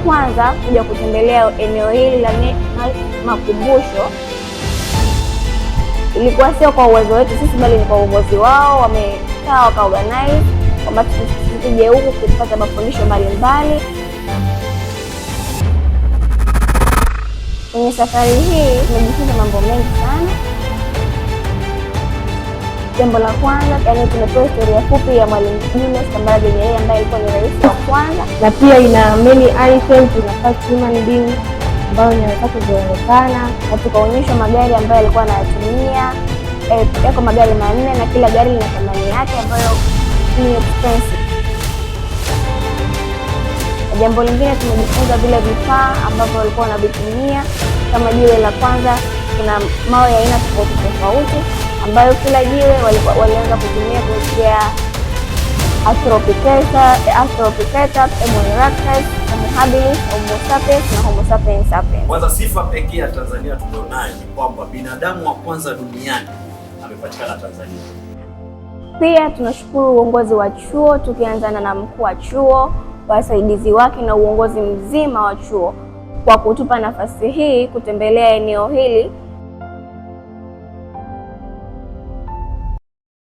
kwanza kuja kutembelea eneo hili la makumbusho ilikuwa sio kwa uwezo wetu sisi, bali ni kwa uongozi wao. Wamekaa wakaorganize kwamba tuje huku kupata mafundisho mbalimbali. Kwenye safari hii tumejifunza mambo mengi sana. Jambo la kwanza, tumepewa historia fupi ya Mwalimu Julius Kambarage Nyerere ambaye alikuwa ni rais wa kwanza, na pia ina many items, ina first human being ambayo inaweza kuonekana, na tukaonyeshwa magari ambayo alikuwa anayatumia. Yako magari 4 na kila gari lina thamani yake ambayo ni expensive. Jambo lingine, tumejifunza vile vifaa ambavyo walikuwa wanavitumia. Kama jiwe la kwanza, kuna mawe ya aina tofauti tofauti ambayo kila jiwe walianza kutumia kuelekea Australopithecus, Homo erectus, Homo habilis, Homo sapiens na Homo sapiens sapiens. Kwanza, sifa pekee ya Tanzania tulionayo ni kwamba binadamu wa kwanza duniani amepatikana Tanzania. Pia tunashukuru uongozi wa chuo, tukianzana na mkuu wa chuo, wasaidizi wake na uongozi mzima wa chuo kwa kutupa nafasi hii kutembelea eneo hili